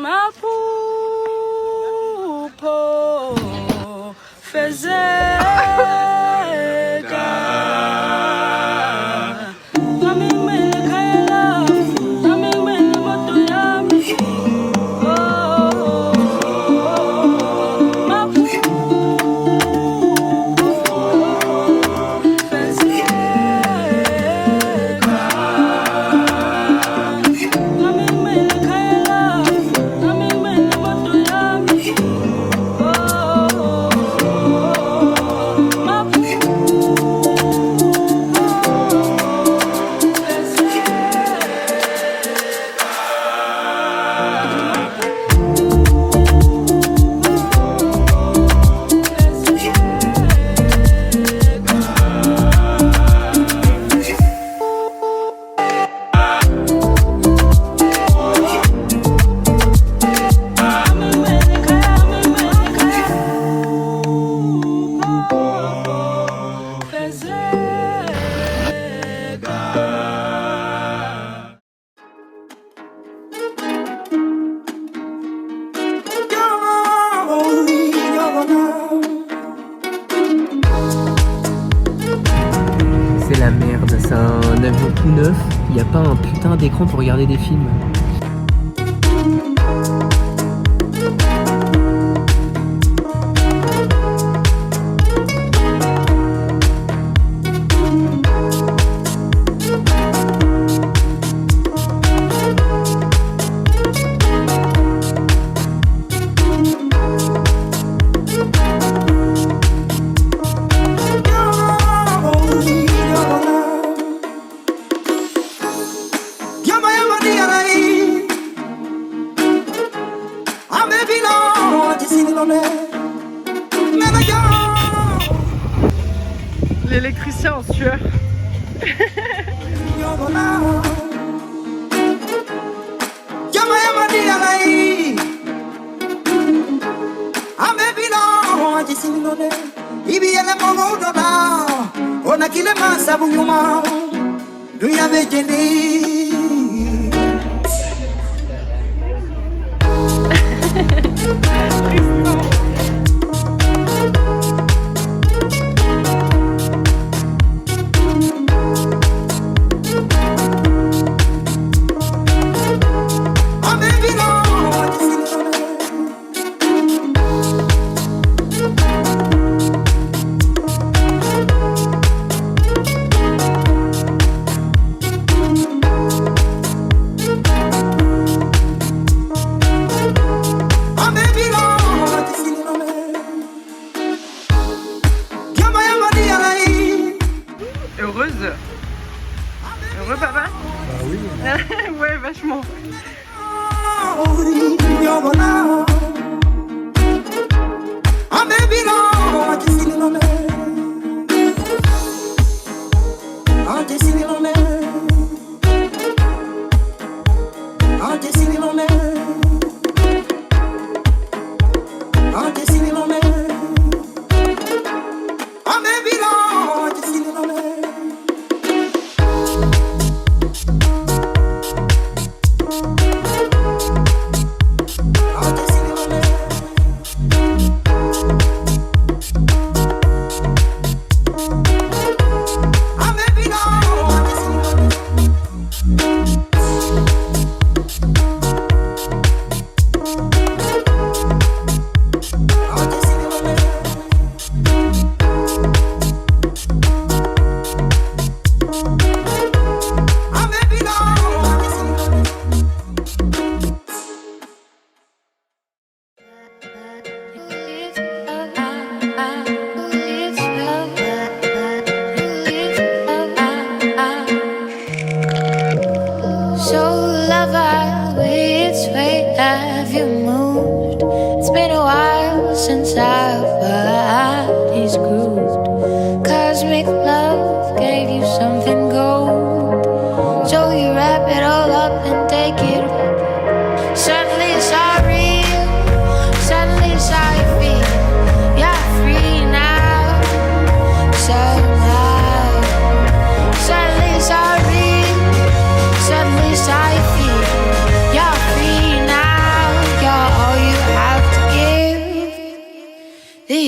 Mapupo fezeka nami ngimele khaya lami nami ngimele moto yami C'est la merde, c'est un avion tout neuf, il n'y a pas un putain d'écran pour regarder des films. L'électricien en sueur. Heureuse? Heureux papa? Bah oui. Ouais, vachement.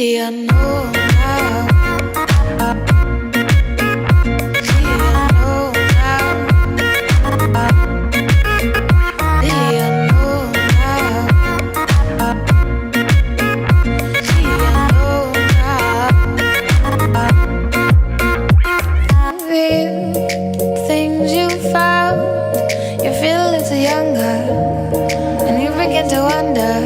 The unknown now. Things you found, you feel a little younger, and you begin to wonder,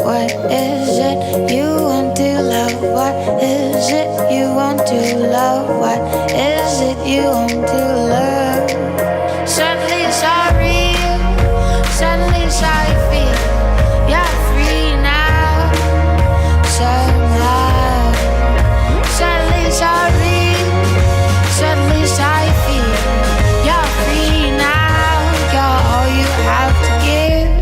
what is it you want to love? What is it you want to love? What is it you want to love? Suddenly it's all real, suddenly it's how you feel. You're free now, somehow. Suddenly it's all real, suddenly it's how you feel. You're free now, you're all you have to give.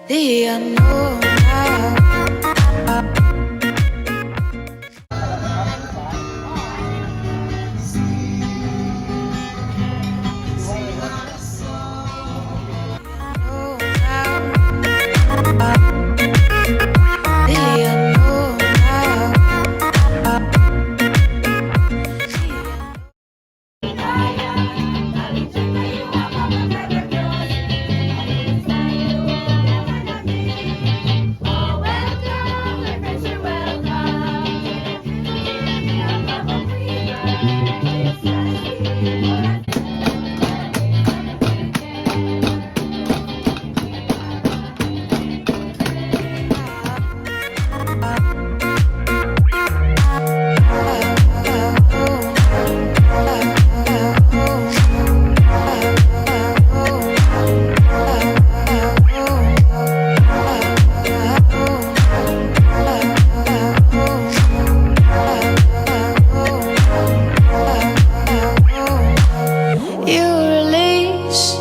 The unknown now.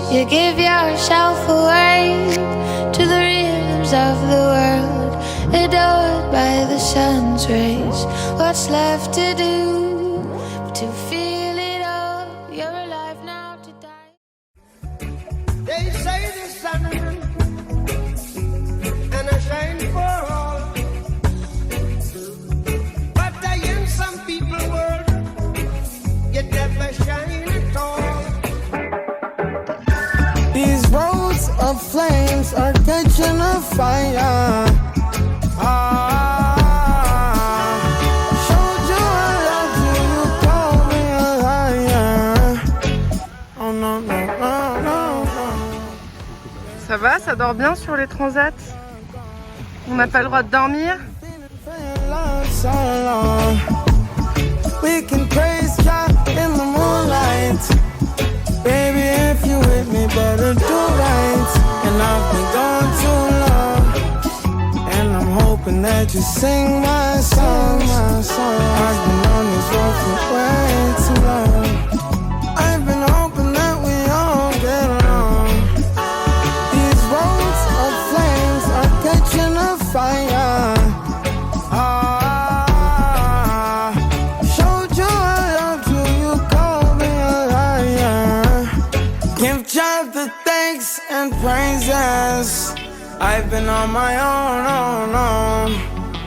You give yourself away to the rhythms of the world, adored by the sun's rays. What's left to do but to feel it all? You're alive now to die. They say the sun and I shine for all, but I in some people world you never shine at all. These roads of flames are catching a fire. Showed you I love you, you call me a liar. Oh no, no, no, no, no. Ça va, ça dort bien sur les transats? On n'a pas le droit de dormir? We can praise God in the moonlight. Baby, if you with me, better do right. And I've been gone too long, and I'm hoping that you sing my song, my song. I've been on this road for way too long. I've been hoping that we all get along. These roads of flames are catching a fire. Showed you I loved you, you called me a liar. Give God the thanks and praises. I've been on my own,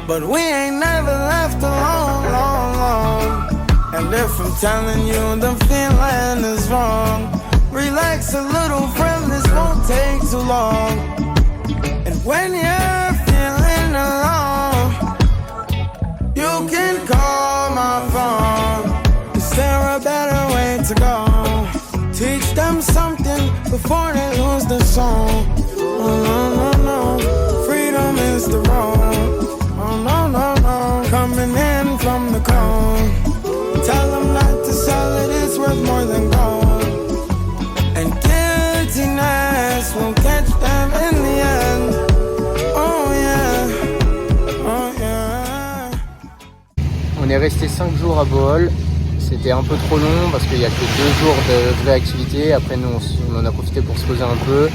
but we ain't never left alone, long. And if I'm telling you the feeling is wrong, relax a little, friend, this won't take too long. And when you're feeling alone, you can call my phone. Is there a better way to go? Teach them something before they lose the song. Oh no, no, no, freedom is the road. Oh no, no, no, coming in from the cold. Tell them not to sell it, it's worth more than gold. And guiltiness will catch them in the end. Oh yeah, oh yeah. On est resté 5 jours à Bohol. C'était un peu trop long parce qu'il n'y a que 2 jours de vraie activité. Après nous on en a profité pour se poser un peu.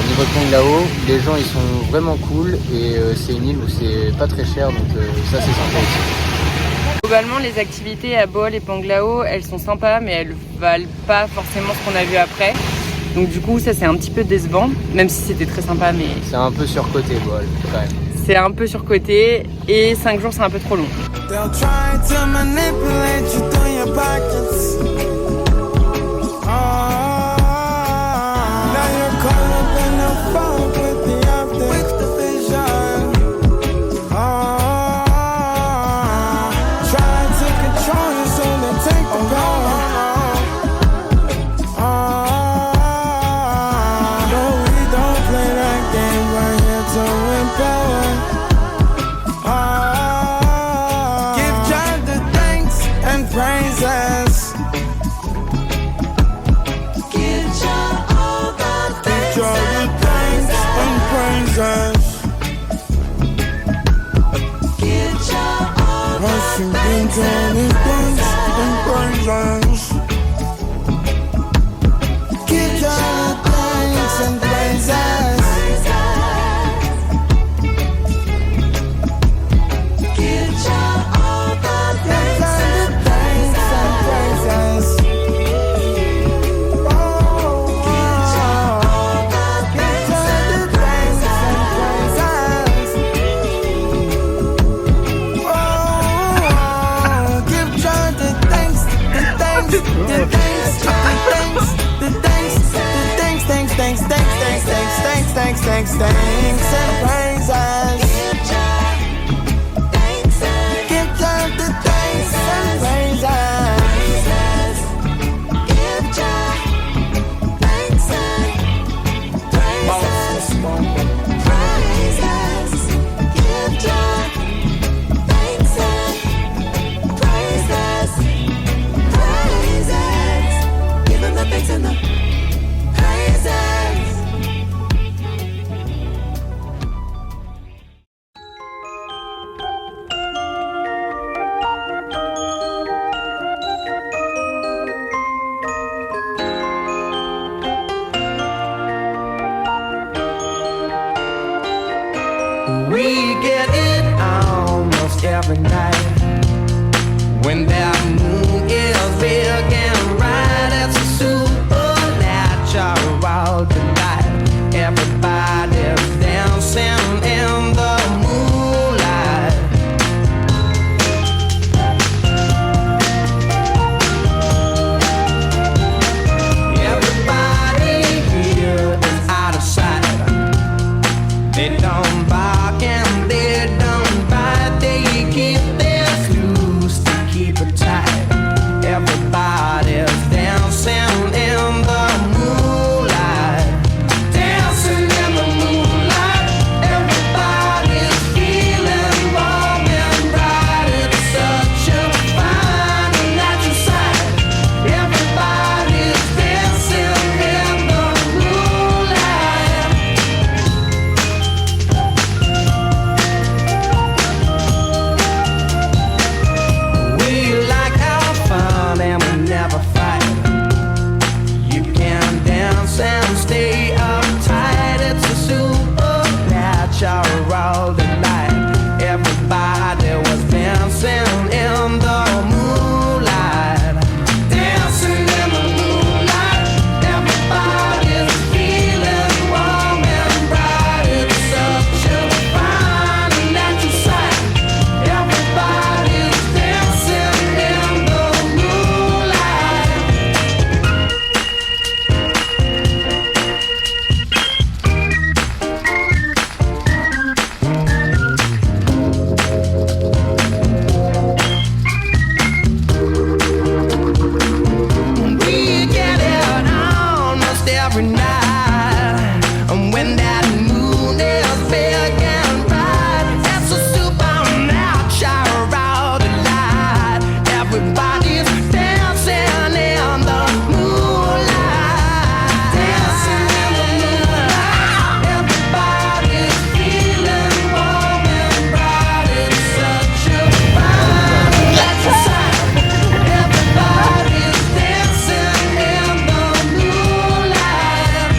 Niveau de Panglao, les gens ils sont vraiment cool et c'est une île où c'est pas très cher, donc ça c'est sympa aussi. Globalement les activités à Bohol et Panglao elles sont sympas mais elles valent pas forcément ce qu'on a vu après. Donc du coup ça c'est un petit peu décevant, même si c'était très sympa, mais C'est un peu surcoté, Boal, quand même. c'est un peu surcoté et 5 jours c'est un peu trop long. They'll try to manipulate you through your pockets. Now you're caught up in the fog with the optics, the vision. Try to control you so they take the power. No, we don't play that game. We're here to empower. Give God the thanks and praises. Give God the thanks and praises. Rushing into the thanks and praises. Give God the thanks and praises. Thanks and praises. Give God the thanks and praises. Give God thanks and praises. Give God thanks and praises. Give Him the thanks and the praises. We get it almost every night. When that moon is big and bright, it's a supernatural delight. Everybody's dancing in the moonlight. Everybody here is out of sight. They don't bark and they don't bite. They keep their loose to keep it tight. Everybody's dancing in the moonlight. Dancing in the moonlight. Everybody's feeling warm and bright. It's such a fine and natural sight. Everybody's dancing in the moonlight. We like our fun and we never fight. You can dance and stay uptight. It's a supernatural delight. Everybody was dancing in the moonlight. Dancing in the moonlight. Everybody's feeling warm and bright. It's such a fine and natural sight. Everybody's dancing in the moonlight. We get it almost every night. And when that moon is big and bright, it's a supernatural delight. Everybody's dancing in the moonlight. Dancing in the moonlight. Everybody's feeling warm and bright. It's such a fine and natural sight. Everybody's dancing in the moonlight.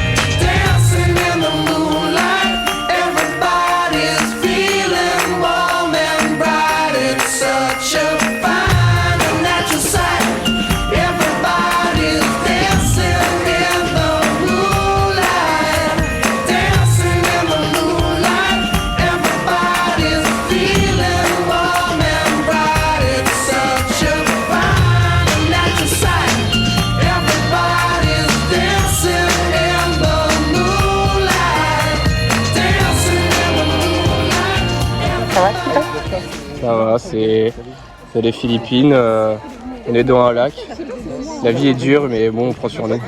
Ça va, c'est les Philippines, on est dans un lac. La vie est dure, mais bon, on prend sur nous.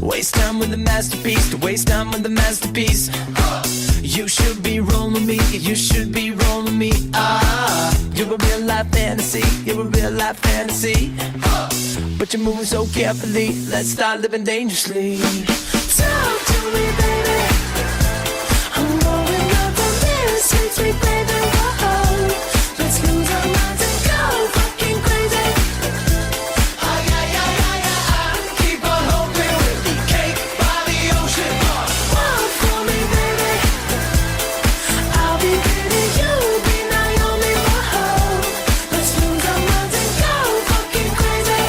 Waste time with the masterpiece, to waste time with the masterpiece. You should be rolling me, you should be rolling me. You're a real life fantasy, you're a real life fantasy. But you're moving so carefully, let's start living dangerously. Talk to me, baby. I'm going up on this, sweet, sweet baby. Whoa. Let's lose our minds and go fucking crazy. Keep on hoping we'll be cake by the ocean. Walk for me, baby. I'll be pretty, you'll be Naomi. Whoa. Let's lose our minds and go fucking crazy.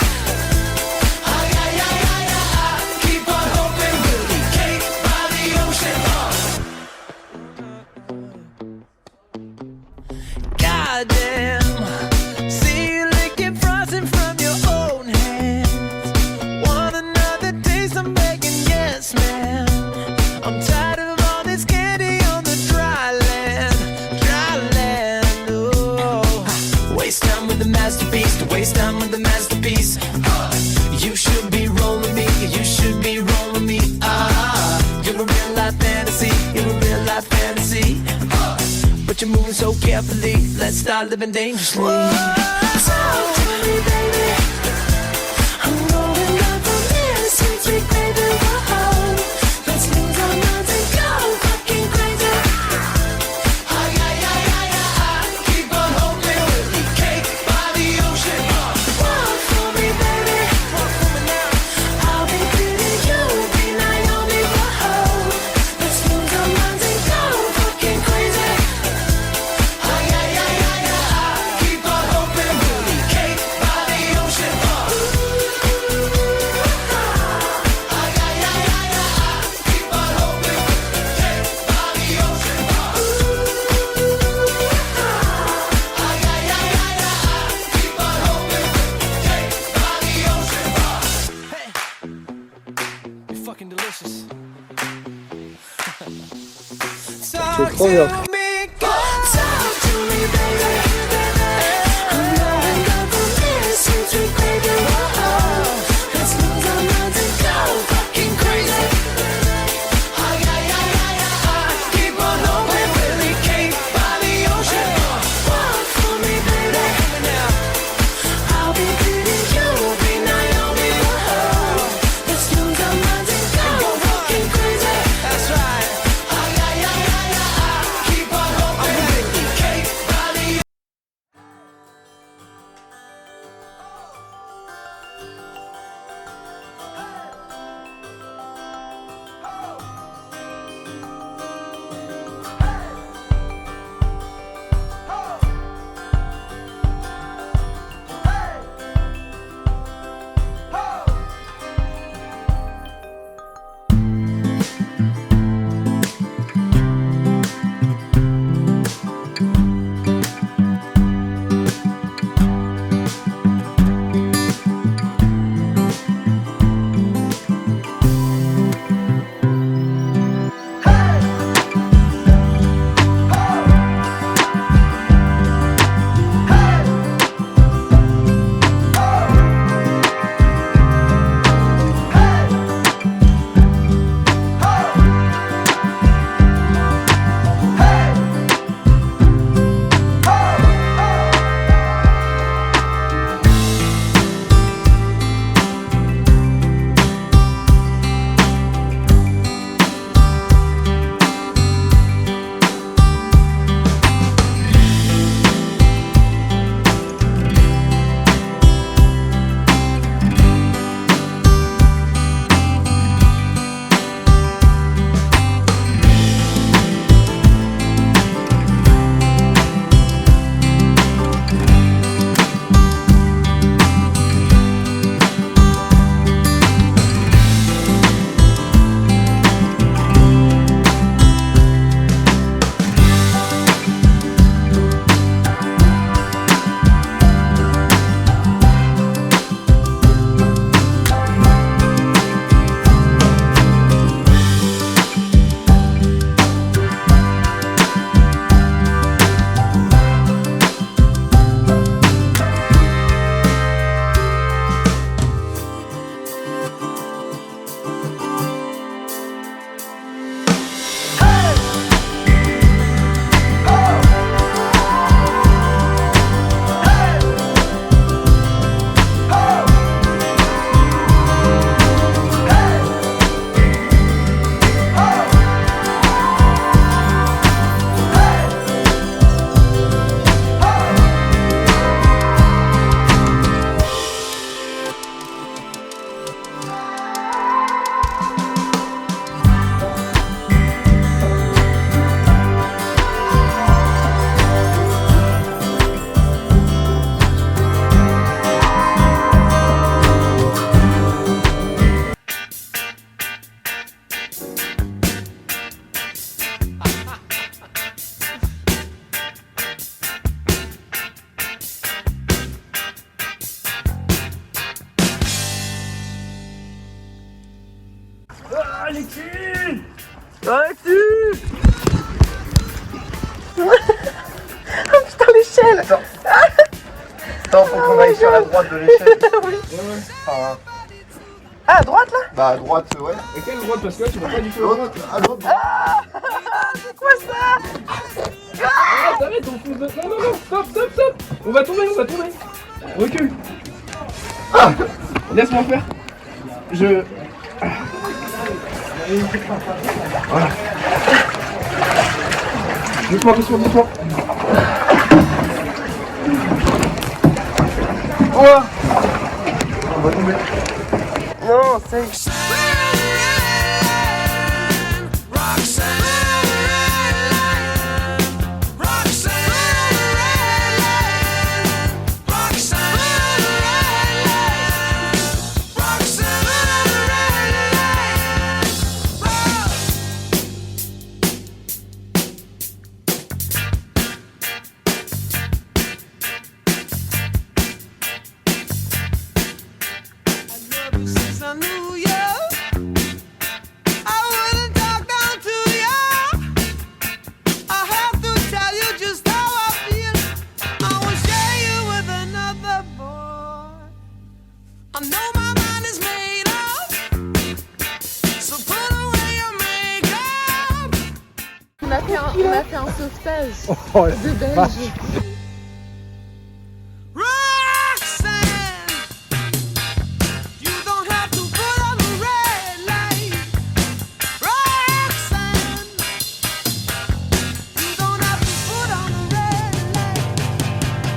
Keep on hoping we'll be cake by the ocean. Goddamn, see you licking frosting from your own hands. Want another taste? I'm begging, yes, man. I'm tired of all this candy on the dry land, dry land. Oh, waste time with the masterpiece, to waste time with the masterpiece. You should be rolling me, you should be rolling me. You're a real life fantasy, you're a real life fantasy. But you're moving so carefully, let's start living dangerously. Talk to me, baby. I'm going up on this, sweet, sweet baby. Whoa. Let's lose our minds and go fucking crazy. Keep on hoping we'll be cake by the ocean. Walk for me, baby. Walk for me now. I'll be pretty, you'll be Naomi. Whoa. Let's lose our minds. C'est trop bien. Oh putain, l'échelle. Attends, faut qu'on aille sur la droite de l'échelle. Oui. Enfin, Ah, à droite là? bah à droite, ouais. Et quelle droite? Parce que là tu vas pas du tout. L'autre, à l'autre. Ah, c'est quoi ça? Ah, t'arrêtes, on fonce de... Non, non, non, stop, stop, stop. On va tomber, on va tomber. Recule. Ah, laisse-moi faire. Je... Voilà. Doucement, doucement, doucement. Oh, on va tomber. Non, c'est... know my mind is made up. So put away your makeup. On a fait un sauvetage Oh, de Belge. Roxanne, you don't have to put on the red light. Roxanne, you don't have to put on the red light.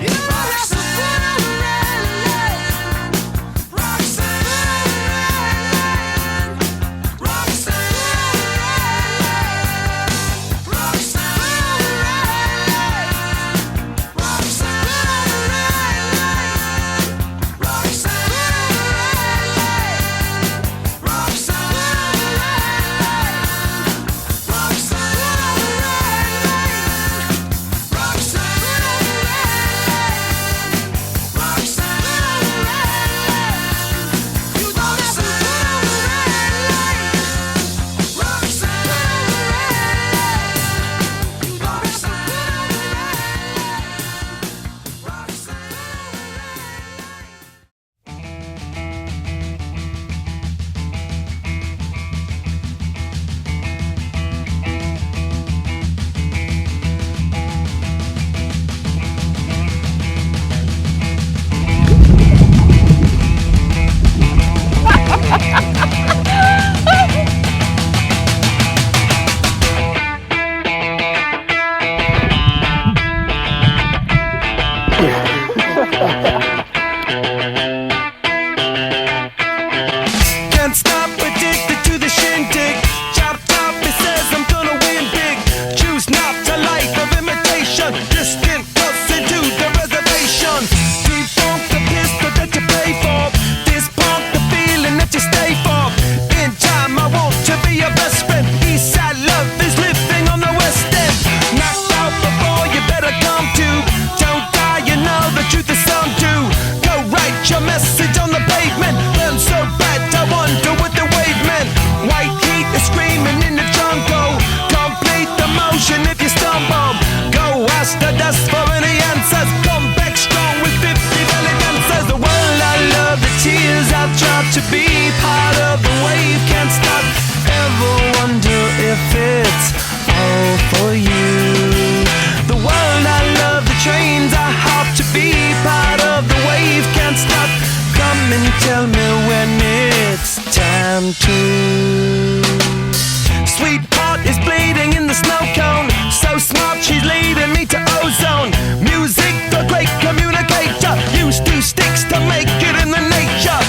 You don't have to put on the red light. Roxanne, Roxanne, Can't stop, addicted to the shindig. Chop top, it says I'm gonna win big. Choose not a life of imitation. Distant close into the reservation. Defunct the pistol that you pay for. This punk the feeling that you stay for. In time, I want to be your best friend. Eastside love is living on the west end. Knocked out before you better come to. Don't die, you know the truth is some do. Go write your message on the pavement. Burn so bright, I wonder what the wave meant. White heat is screaming in the jungle. Complete the motion if you stumble. Go ask the dust for any answers. Come back strong with 50 belly dancers. The world I love, the tears I've tried to be part of the wave. Can't stop, ever wonder if it's all for you. The world I love, the trains I hop to be part of the wave. Can't stop, come and tell me when it's time to. Sweetheart is bleeding in the snow cone. So smart, she's leading me to ozone. Music, the great communicator. Use two sticks to make it in the nature.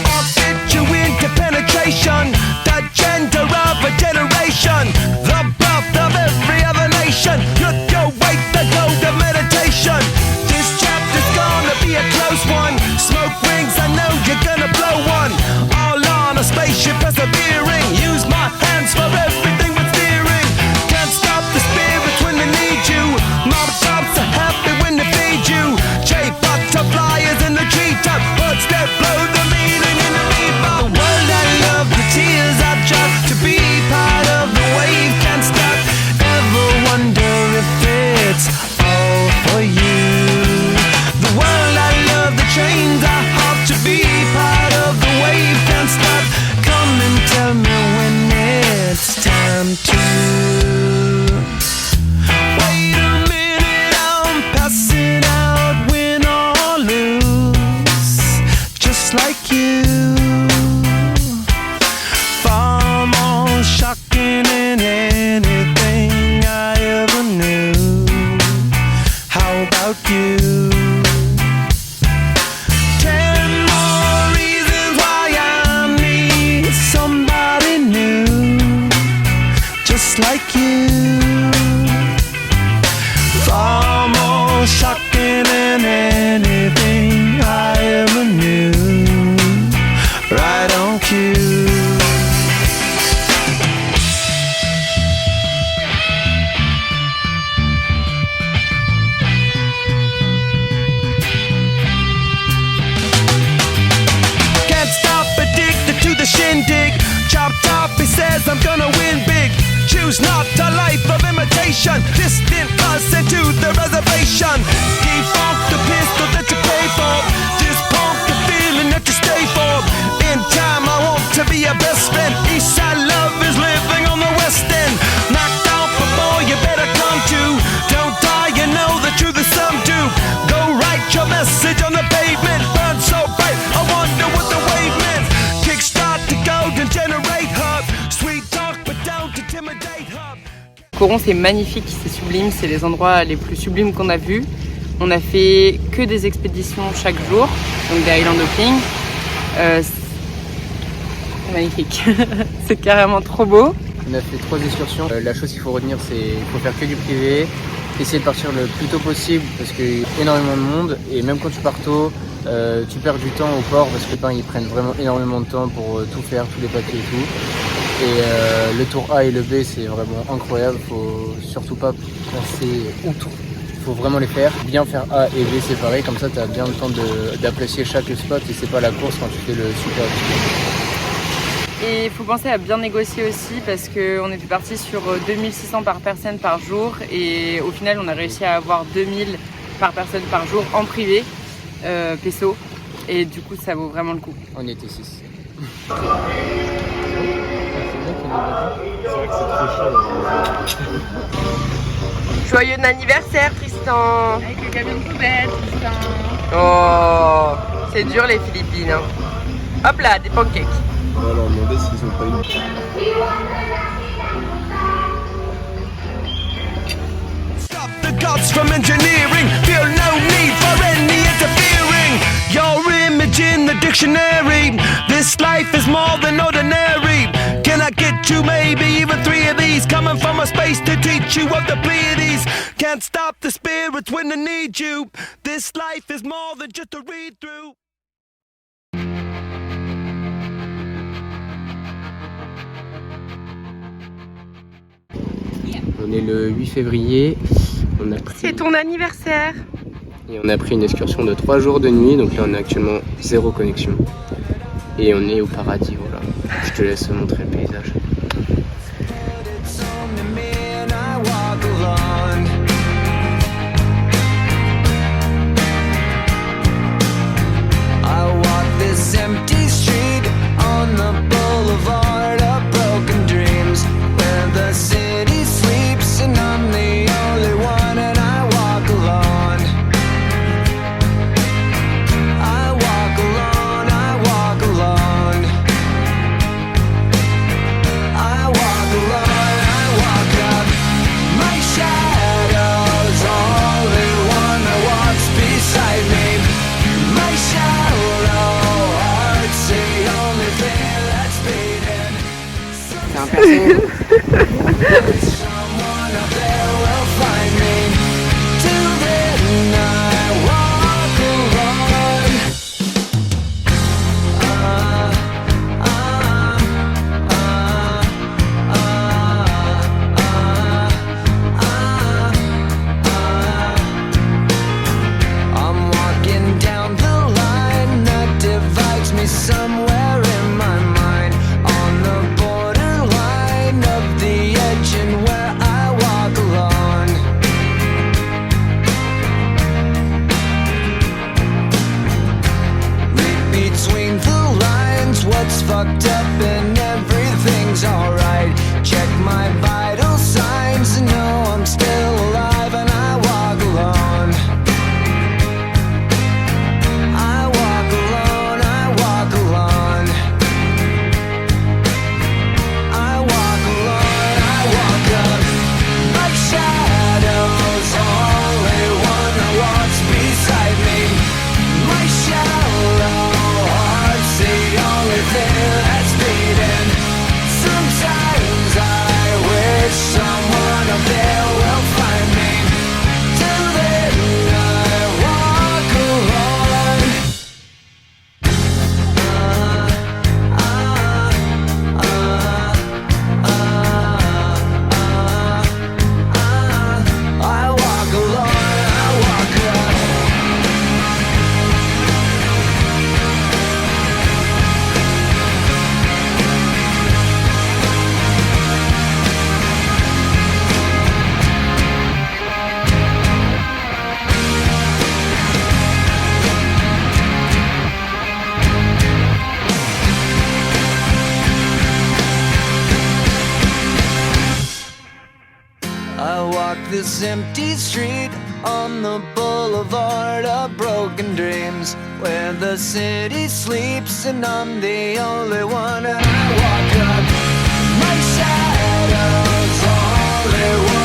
I'll fit you into penetration. The gender of a generation. The birth of every other nation. Look your way, the gold of meditation. This chapter's gonna be a close one. Smoke rings, I know you're gonna blow one. All on a spaceship persevering. Use my hands for everything but steering. Can't stop the spirits when they need you. Mob tops are happy when they feed you. J butterflies in the treetop. Birds that blow the meaning in the reaper. The world I love, the tears I've tried to be part of the wave. Can't stop, ever wonder if it's all for you. The world I love, the trains I hop to be part of the wave. Can't stop, come and tell me when it's time to. Wait a minute, I'm passing out, win or lose, just like you. Far more shocking than anything I ever knew. How about you? 10 more reasons why I need somebody new, just like you. Far more shocking than anything I ever knew. Right on cue. Can't stop, addicted to the shindig. Chopped off, he says I'm gonna win big. Choose not a life of imitation. Distant us into the reservation. Defunct the pistol that you pay for. This punk the feeling that you stay for. Coron, c'est magnifique, c'est sublime, c'est les endroits les plus sublimes qu'on a vus. On a fait que des expéditions chaque jour, donc des island hopping. C'est magnifique, c'est carrément trop beau. On a fait 3 excursions. La chose qu'il faut retenir, c'est qu'il faut faire que du privé. Essayer de partir le plus tôt possible parce qu'il y a énormément de monde et même quand tu pars tôt, tu perds du temps au port parce que ils prennent vraiment énormément de temps pour tout faire, tous les papiers et tout. Et le tour A et le B, c'est vraiment incroyable. Faut surtout pas passer outre. Il faut vraiment les faire. Bien faire A et B séparés, comme ça tu as bien le temps d'apprécier chaque spot et c'est pas la course quand tu fais le super expert. Et il faut penser à bien négocier aussi parce qu'on était parti sur 2600 par personne par jour et au final on a réussi à avoir 2000 par personne par jour en privé, peso, et du coup ça vaut vraiment le coup. On était 6. C'est vrai que c'est trop chaud. Joyeux anniversaire Tristan. Avec le camion de poubelle, Tristan. Oh, c'est dur les Philippines. Hein. Hop là, des pancakes. On va leur demander s'ils ont pas une. Stop the gods from engineering. Feel no need for any interfering. Your image in the dictionary. This life is more than ordinary. Can I get you maybe even 3 of these? Coming from a space to teach you of the Pleiades. Can't stop the spirits when they need you. This life is more than just a read through. On est le 8 février. C'est ton anniversaire. Et on a pris une excursion de 3 jours de nuit, donc là on a actuellement 0 connexion. Et on est au paradis, voilà. Je te laisse montrer le paysage. Fucked up and everything's alright. Check my vital signs and know I'm still alive and I walk alone. I walk alone, I walk alone. I walk alone, I walk up. Like shadows, only one that walks beside me. My shallow heart's the only thing that's beating. Sometimes I wish someone up there will find me. Till then I walk alone. I walk alone, I walk alone. I walk this empty street on the boulevard of broken dreams, where the city sleeps and I'm the only one. And I walk up, my shadow's only one.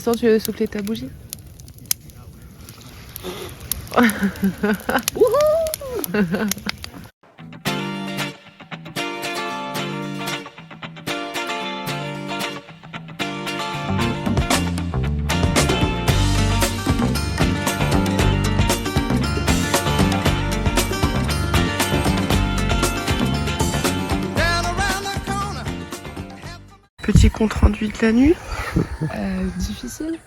l'instant, tu veux souffler ta bougie? Petit compte rendu de la nuit. Difficile.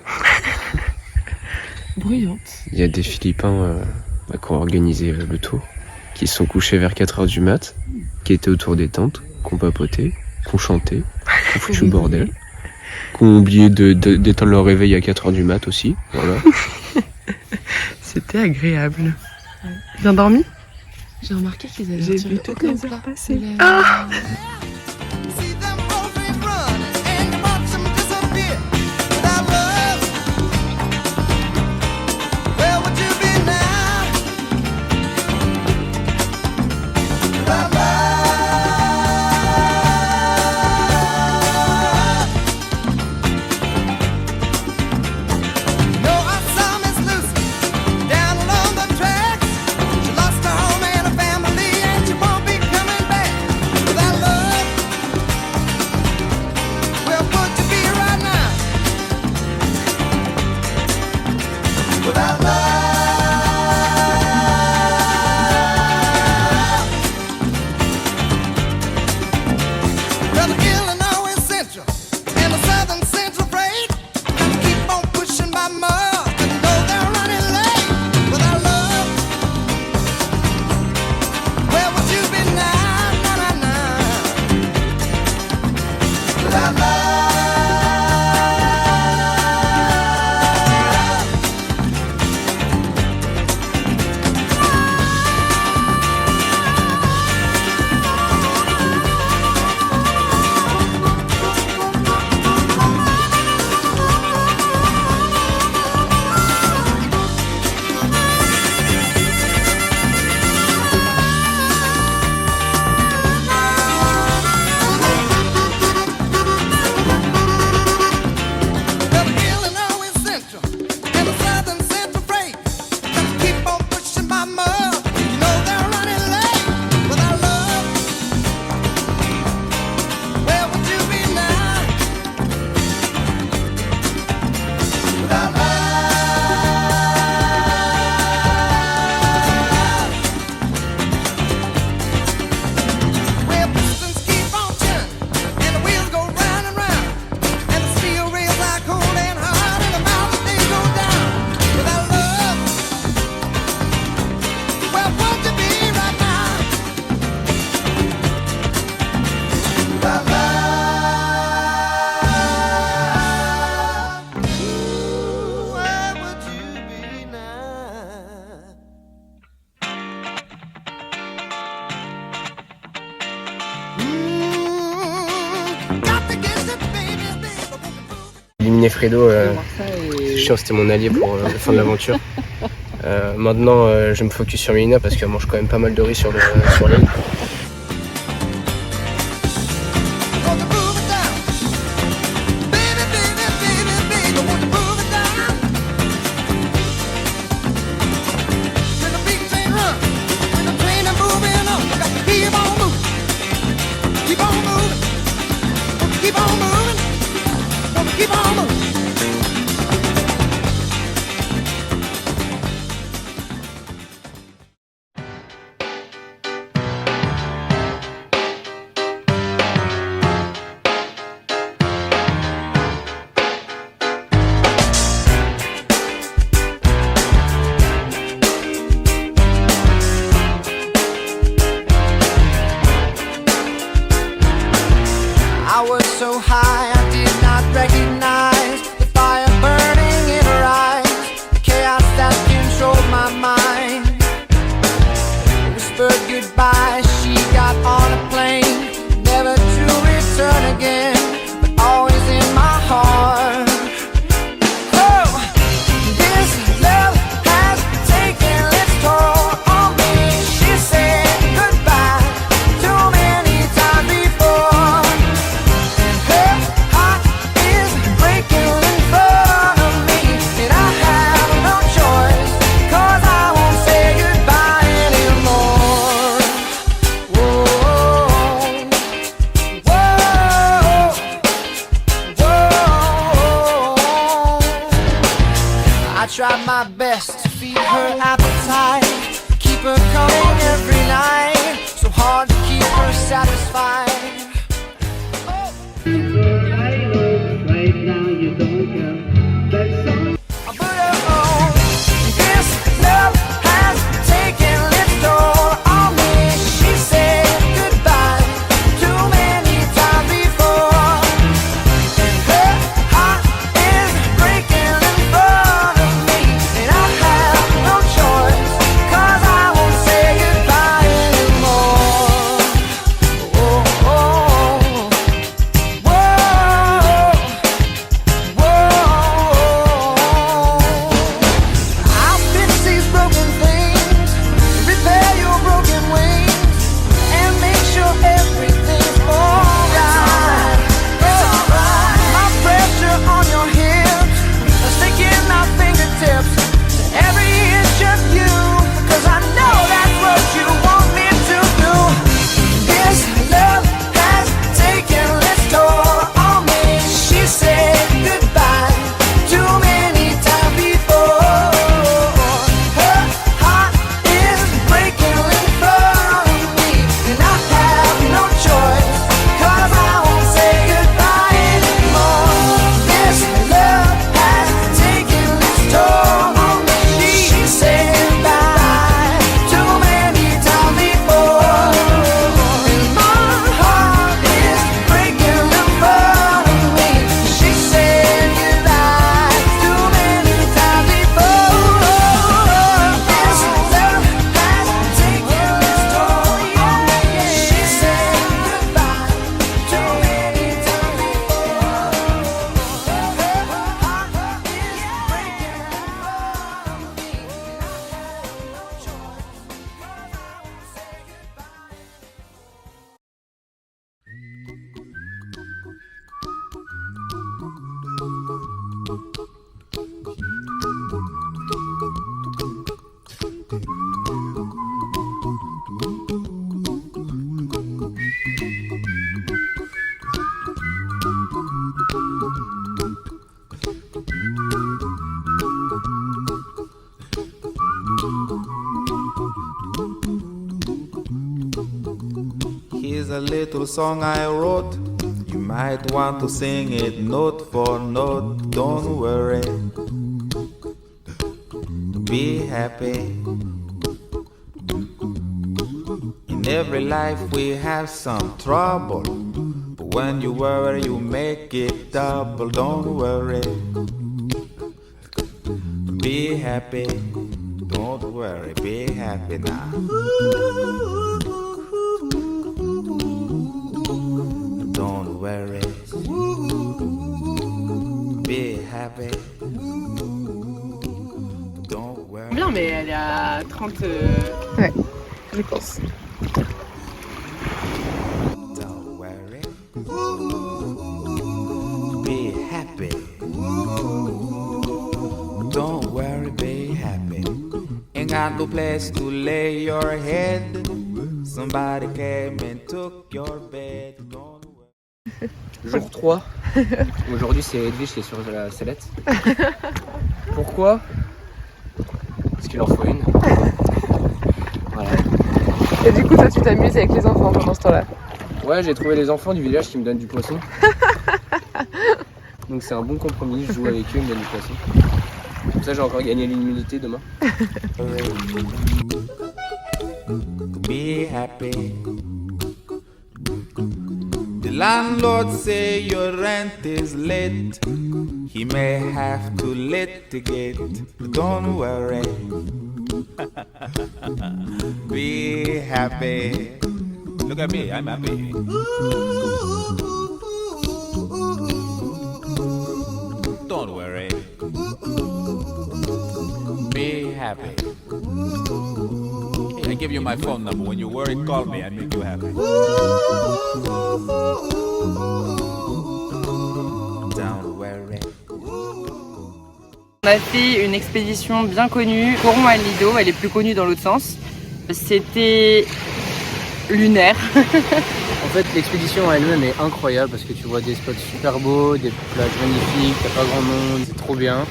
Bruyante. Il y a des Philippins qui ont organisé le tour, qui se sont couchés vers 4h du mat, qui étaient autour des tentes, qui ont papoté, qui ont chanté, qui ont foutu le bordel, qui ont oublié d'éteindre leur réveil à 4h du mat aussi. Voilà. C'était agréable. Bien dormi? J'ai remarqué qu'ils avaient vu toutes les heures passer. Ah, See them both run and you watch them disappear. Without love, where would you be now? Without love, no, I saw Miss Lucy down along the tracks. She lost her home and her family, and she won't be coming back. Without love, where would you be right now? Without love, well, the Illinois Central and the Southern Central Freight keep on pushing by mud, and you know they're running late. Without love, where would you be now? Na, na, na. Without love, well, the Illinois Central and the Southern Central Freight keep on pushing by mud. You know they're running late. Without love, where would you be now? Without love, where pistons keep on turning and the wheels go round and round, and the steel rails are cold and hard, and the mountains they go down. Without love, where would you be right now? Without love, ooh, where would you be now? Got to get the baby, baby. Éliminer Fredo, c'est chiant, c'était mon allié pour la fin de l'aventure. Maintenant, je me focus sur Mélina parce qu'elle mange quand même pas mal de riz sur l'île. Won't you move it down? Baby, baby, baby, baby, won't you move it down? When the big train runs, when the train is moving on, you got to keep on moving. Keep on moving. Won't you keep on moving? Won't you keep on moving? best to feed her appetite, keep her coming every night, so hard to keep her satisfied. Here's a little song I wrote. You might want to sing it note for note. Don't worry, be happy. In every life we have some trouble, but when you worry you make it double. Don't worry, be happy. Don't worry, be happy now. Don't worry, be happy. Don't worry. Bien, mais elle est à 30. Ouais, je pense. Don't worry, be happy. Don't worry, be happy. Ain't got no place to lay your head. Somebody came and took your bed. Don't worry. Jour 3. Aujourd'hui, c'est Edwige qui est sur la sellette. Pourquoi? Parce qu'il en faut une. Voilà. Et du coup, toi, tu t'amuses avec les enfants pendant ce temps-là? Ouais, j'ai trouvé les enfants du village qui me donnent du poisson. Donc c'est un bon compromis, je joue avec eux, ils me donnent du poisson. Comme ça, j'ai encore gagné l'immunité demain. Be happy. The landlord say your rent is late. He may have to litigate. Don't worry. Be happy. Look at me, I'm happy. Don't worry. Be happy. I give you my phone number. When you worry, call me. I make you happy. Don't worry. On a fait une expédition bien connue, Coron à Lido, elle est plus connue dans l'autre sens. C'était lunaire. En fait, l'expédition en elle-même est incroyable parce que tu vois des spots super beaux, des plages magnifiques, t'as pas grand monde, c'est trop bien.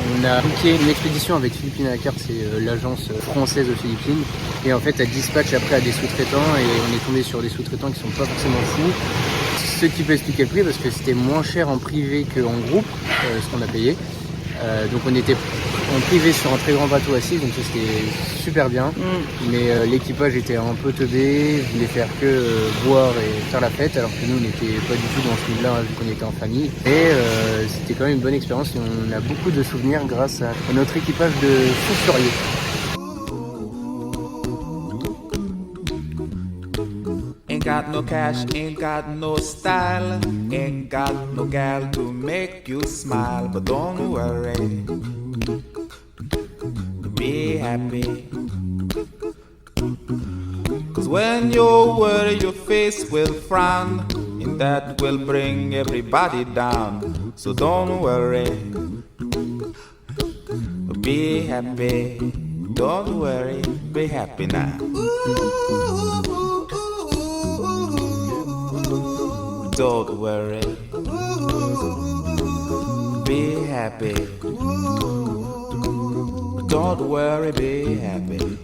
On a booké une expédition avec Philippines à la carte, c'est l'agence française aux Philippines. Et en fait, elle dispatche après à des sous-traitants et on est tombé sur des sous-traitants qui sont pas forcément fous. Ce qui peut expliquer le prix parce que c'était moins cher en privé qu'en groupe, ce qu'on a payé. Donc on était en privé sur un très grand bateau à 6, donc ça c'était super bien. Mais l'équipage était un peu teubé, voulait faire que boire et faire la fête, alors que nous on n'était pas du tout dans ce mood-là vu qu'on était en famille. Et c'était quand même une bonne expérience et on a beaucoup de souvenirs grâce à notre équipage de fous furieux. Ain't got no cash, ain't got no style, ain't got no gal to make you smile, but don't worry, be happy. Cause when you worry, your face will frown, and that will bring everybody down. So don't worry, be happy. Don't worry, be happy now. Don't worry, be happy. Don't worry, be happy.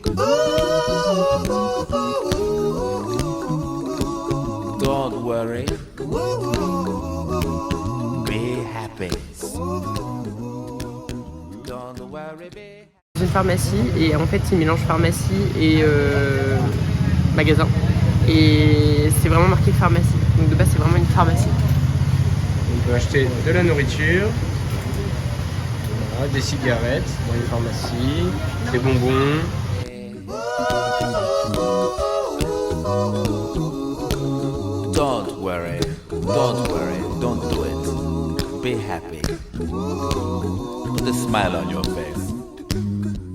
Don't worry, be happy. Don't worry, be happy. J'ai une pharmacie et en fait ils mélangent pharmacie et magasin. Et c'est vraiment marqué pharmacie. Donc de base c'est vraiment une pharmacie. On peut acheter de la nourriture, voilà, des cigarettes dans une pharmacie, des bonbons. Don't worry, don't do it. Be happy. Put a smile on your face.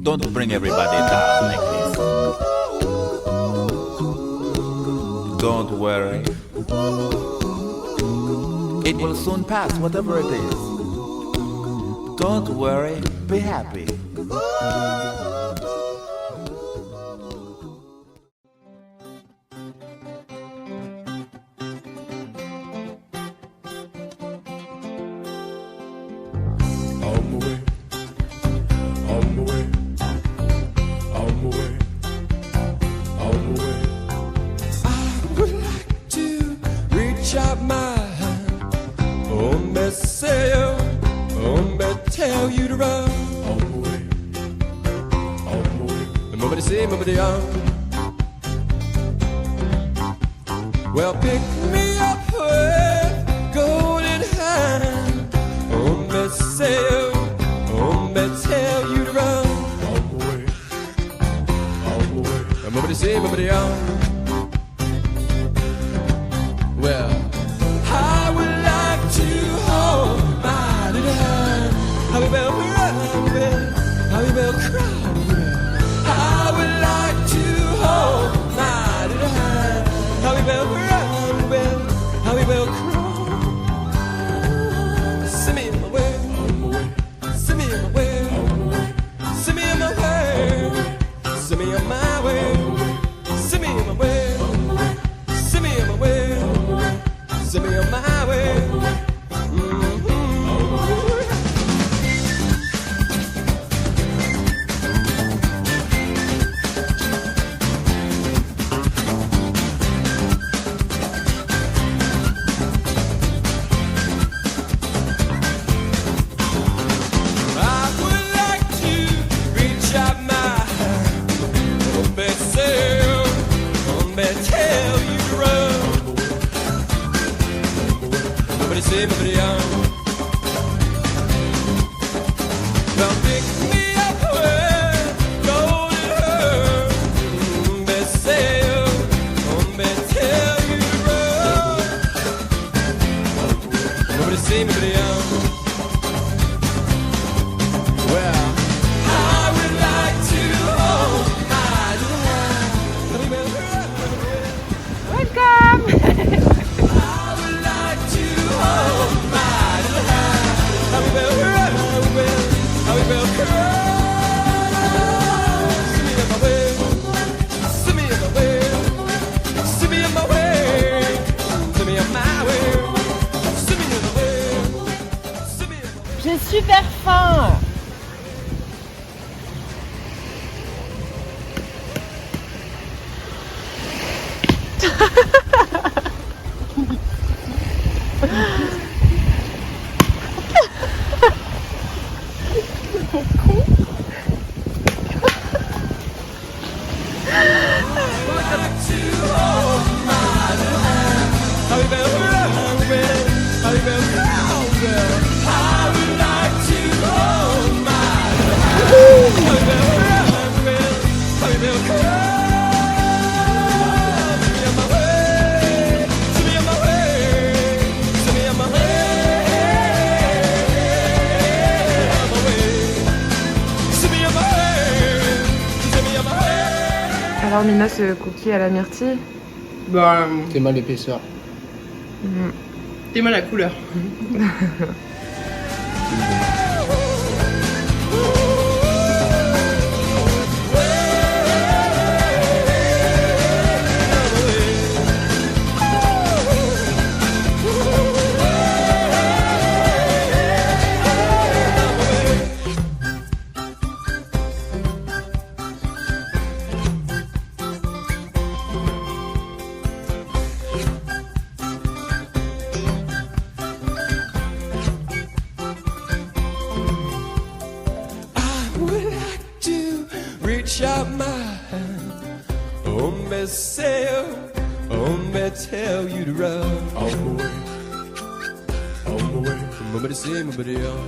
Don't bring everybody down like this. Don't worry. It will soon pass, whatever it is. Don't worry, be happy. Tell you to run all the way, Nobody say, nobody on. Well, pick me up with golden hand. Me say, me tell you to run all the way, Nobody say, nobody on. Well, I would like to hold my little hand. I will cry, I will cry. I would like to hold my little hand. I will cry, I will cry. Send me my way, send me my way, send me my way, send me my way, send me my way, send me my way, send me my way. Alors Mina, ce cookie à la myrtille. Bah, T'es mal l'épaisseur. t'es mal la couleur. Reach out my hand, on me sail, on me tell you to run. On my way, nobody say, nobody else.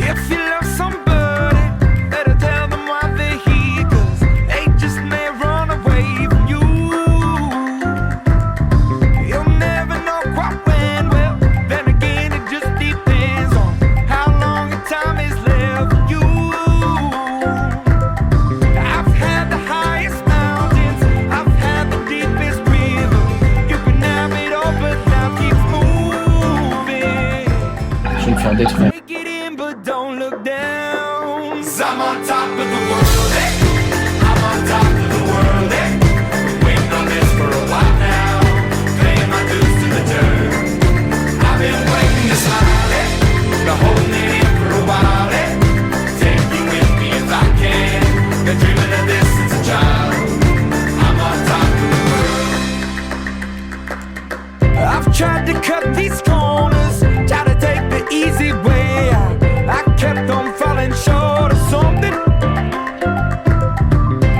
If you love somebody, better tell them why they're here, 'cause they just may run away from you. You'll never know quite when, well, then again it just depends on how long your time is left for you. I've had the highest mountains, I've had the deepest river. You can have it all, but life keeps moving. Je vais me faire détruire. Take it in, but don't look down. 'Cause I'm on top of the world, eh? I'm on top of the world, eh? Waiting on this for a while now. Paying my dues to the dirt. I've been waiting to smile, eh? Been holding it in for a while, eh? Take you with me if I can. Been dreaming of this since a child. I'm on top of the world. I've tried to cut these corners, try to take the easy way out. I kept on falling short of something.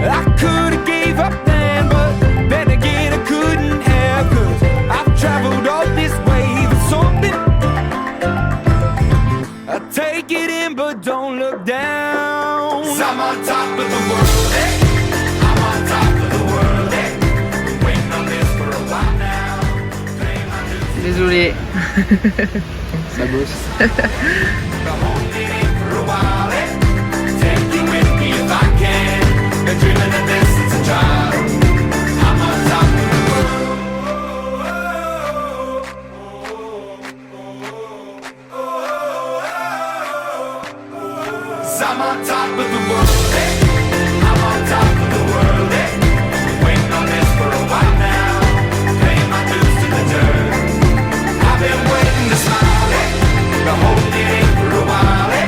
I could've gave up then, but then again I couldn't have, 'cause I've traveled all this way for something. I take it in, but don't look down. 'Cause I'm on top of the world, eh? I'm on top of the world, eh? Been waiting on this for a while now. Paying my dues. Désolée. Ça bosse. Been holding it in for a while, eh? Take you with me if I can. Been dreaming of this since a child. I'm on top of the world. 'Cause I'm on top of the world, eh? I'm on top of the world, eh? Waiting on this for a while now. Paying my dues to the dirt. I've been waiting to smile, eh? Been holding it in for a while, eh?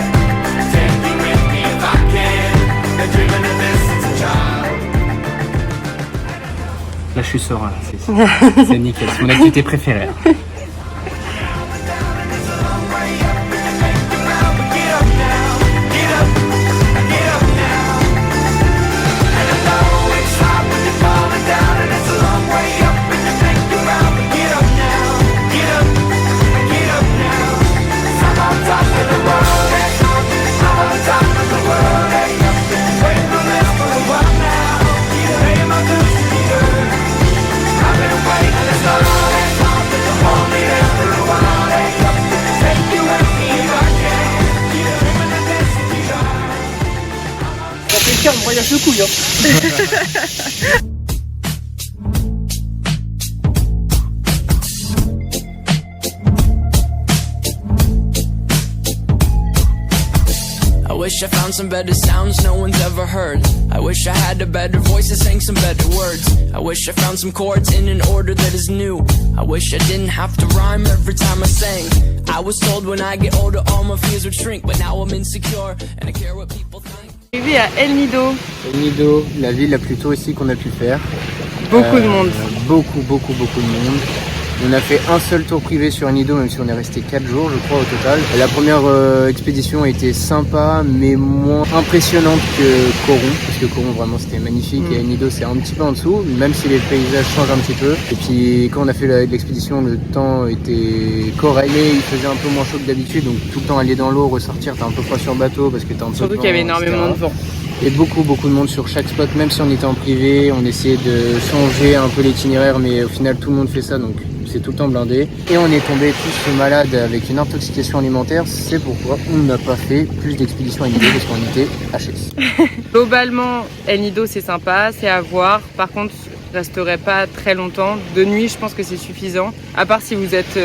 Take me with me if I can. Been dreaming of this since a child. Là, je suis serein. Là. C'est nickel. C'est mon activité préférée. Quelqu'un me voyage le couille, hein. I wish I found some better sounds no one's ever heard. I wish I had a better voice that sang some better words. I wish I found some chords in an order that is new. I wish I didn't have to rhyme every time I sang. I was told when I get older all my fears would shrink, but now I'm insecure and I care what people think. Arrivé à El Nido. El Nido, la ville la plus touristique qu'on a pu faire. Beaucoup de monde. Beaucoup de monde. On a fait un seul tour privé sur El Nido, même si on est resté 4 jours, je crois, au total. La première expédition était sympa, mais moins impressionnante que Koron, parce que Koron, vraiment, c'était magnifique. Et El Nido, c'est un petit peu en dessous, même si les paysages changent un petit peu. Et puis, quand on a fait l'expédition, le temps était correct. Il faisait un peu moins chaud que d'habitude, donc tout le temps aller dans l'eau, ressortir, t'as un peu froid sur le bateau, parce que t'as un peu Surtout qu'il y avait énormément de vent. Et beaucoup de monde sur chaque spot, même si on était en privé, on essayait de changer un peu l'itinéraire, mais au final tout le monde fait ça, donc c'est tout le temps blindé. Et on est tombé tous malades avec une intoxication alimentaire, c'est pourquoi on n'a pas fait plus d'expéditions à El Nido, parce qu'on était HS. Globalement, El Nido c'est sympa, c'est à voir, par contre je resterai pas très longtemps. De nuit je pense que c'est suffisant, à part si vous êtes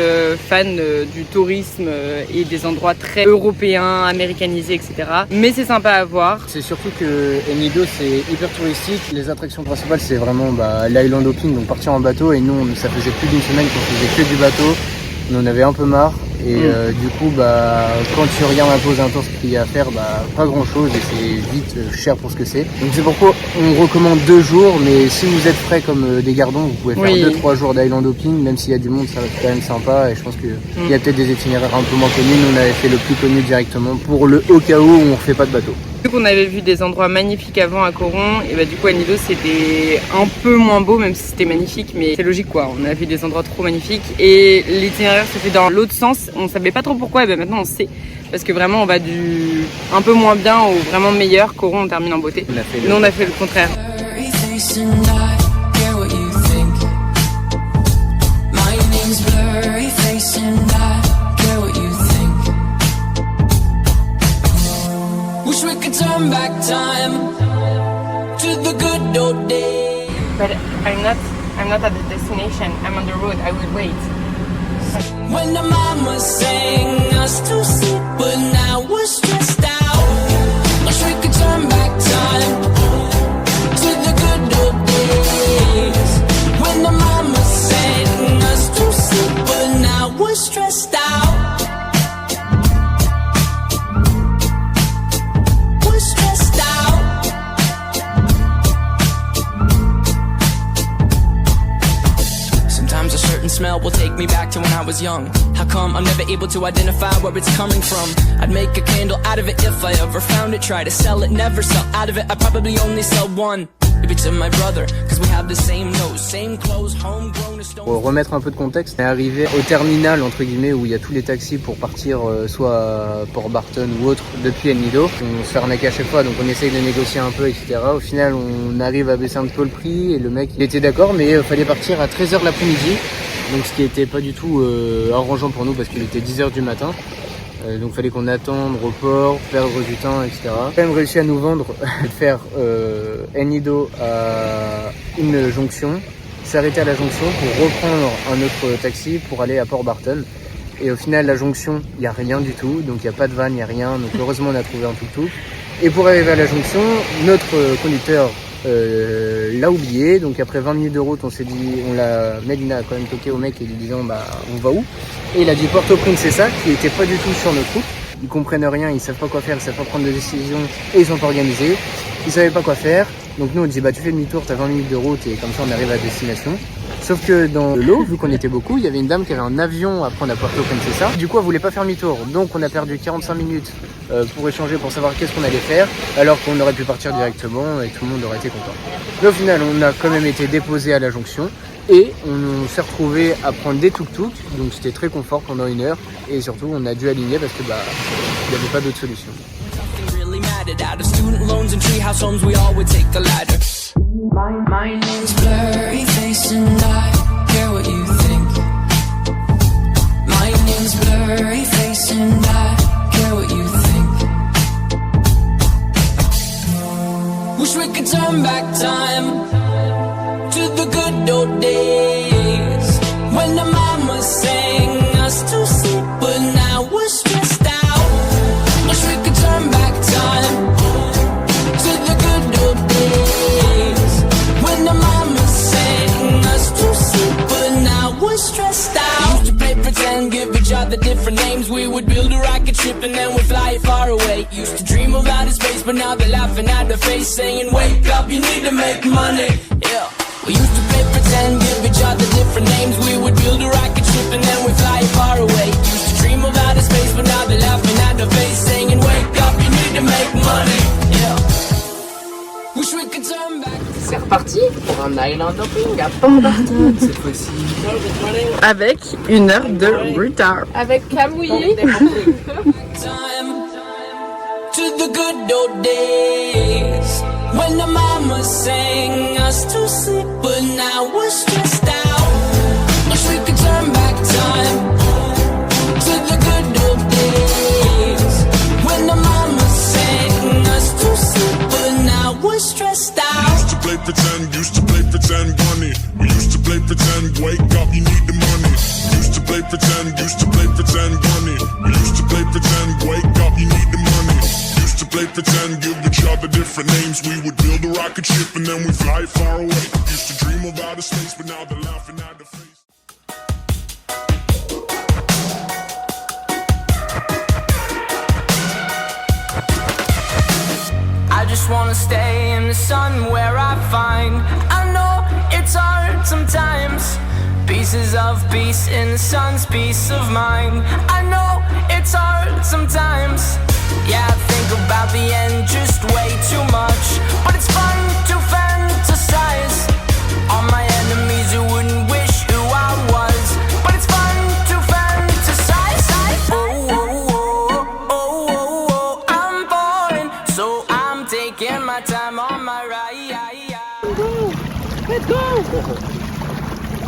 fan du tourisme et des endroits très européens, américanisés, etc. Mais c'est sympa à voir. C'est surtout que El Nido c'est hyper touristique, les attractions principales c'est vraiment l'Island Hopping, donc partir en bateau, et nous ça faisait plus d'une semaine qu'on faisait que du bateau, on en avait un peu marre. Et du coup, quand tu regardes un peu aux intenses ce qu'il y a à faire, pas grand chose, et c'est vite cher pour ce que c'est. Donc c'est pourquoi on recommande 2 jours, mais si vous êtes frais comme des gardons, vous pouvez faire 2-3 jours d'Island Hopping, même s'il y a du monde, ça reste quand même sympa. Et je pense qu'il y a peut-être des itinéraires un peu moins connus. Nous on avait fait le plus connu directement pour le au cas où on ne refait pas de bateau. Vu qu'on avait vu des endroits magnifiques avant à Koron, et du coup El Nido c'était un peu moins beau, même si c'était magnifique, mais c'est logique quoi, on a vu des endroits trop magnifiques et l'itinéraire se fait dans l'autre sens, on savait pas trop pourquoi, et maintenant on sait, parce que vraiment on va du un peu moins bien au vraiment meilleur. Koron on termine en beauté, nous on a fait le contraire. Turn back time to the good old days. But I'm not at the destination. I'm on the road. I will wait. When the mama sang us to sleep, but now we're stressed out. Wish we could turn back time to the good old days. When the mama sang us to sleep, but now we're stressed out. Smell will take me back to when I was young. How come I'm never able to identify where it's coming from? I'd make a candle out of it if I ever found it. Try to sell it, never sell out of it. I'd probably only sell one. Maybe to my brother, cause we have the same nose, same clothes, homegrown as stone. Pour remettre un peu de contexte, on est arrivé au terminal entre guillemets où il y a tous les taxis pour partir soit à Port Barton ou autre depuis El Nido. On se fait arnaquer à chaque fois, donc on essaye de négocier un peu, etc. Au final, on arrive à baisser un peu le prix et le mec il était d'accord, mais il fallait partir à 13h l'après-midi. Donc ce qui était pas du tout arrangeant pour nous parce qu'il était 10h du matin. Donc il fallait qu'on attende, report, perdre du temps, etc. On a quand même réussi à nous vendre, faire El Nido à une jonction, s'arrêter à la jonction pour reprendre un autre taxi pour aller à Port Barton. Et au final, la jonction, il n'y a rien du tout, donc il n'y a pas de van, il n'y a rien. Donc heureusement, on a trouvé un tuk-tuk. Et pour arriver à la jonction, notre conducteur l'a oublié, donc après 20 minutes de route on s'est dit, Medina a quand même toqué au mec et lui disant on va où, et il a dit Porto Princesa qui était pas du tout sur notre route. Ils comprennent rien, ils savent pas quoi faire, ils savent pas prendre de décision et ils sont pas organisés, ils savaient pas quoi faire. Donc nous on dit tu fais demi-tour, t'as 20 minutes de route et comme ça on arrive à destination. Sauf que dans l'eau, vu qu'on était beaucoup, il y avait une dame qui avait un avion à prendre à Porto Princesa. Du coup elle voulait pas faire demi-tour, donc on a perdu 45 minutes pour échanger, pour savoir qu'est-ce qu'on allait faire, alors qu'on aurait pu partir directement et tout le monde aurait été content. Mais au final on a quand même été déposé à la jonction et on s'est retrouvé à prendre des tuk-tuk, donc c'était très confort pendant 1 heure et surtout on a dû aligner parce que il n'y avait pas d'autre solution. Out of student loans and treehouse homes, we all would take the ladder. My name's Blurry Face and I care what you think. My name's Blurry Face and I care what you think. Wish we could turn back time to the good old days when the mama sang us to sleep, but now we're stressed out. Wish we could turn back time ship and then we fly far away. Used to dream of outer space, but now they're laughing at the face, saying, wake up, you need to make money. Yeah. We used to play pretend, give each other different names. We would build a rocket ship and then we fly far away. Used to dream of outer space, but now they're laughing at the face, saying, wake up, you need to make money. Yeah. Wish we could turn back. C'est reparti pour un island hopping à Port-Barton cette fois-ci. Avec 1 heure de retard. Avec Camouille. Time to the good old days when the mama sang us to sleep, but now we're stressed out. Wish we could turn back time to the good old days when the mama sang us to sleep, but now we're stressed out. Used to play pretend bunny. We used to play pretend, wake up, you need the money. Used to play pretend bunny. We used to play pretend, wake up, you need the money. Used to play pretend, give each other different names. We would build a rocket ship and then we fly far away. Used to dream of outer space, but now they're laughing at the face. I just wanna stay in the sun where I find, I know it's hard sometimes, pieces of peace in the sun's peace of mind. I know it's hard sometimes. Yeah, I think about the end just way too much, but it's fun to fantasize on my enemies who wouldn't wish who I was, but it's fun to fantasize. Oh, oh, oh, oh, oh, oh, I'm falling, so I'm taking my time on my ride. Let's go!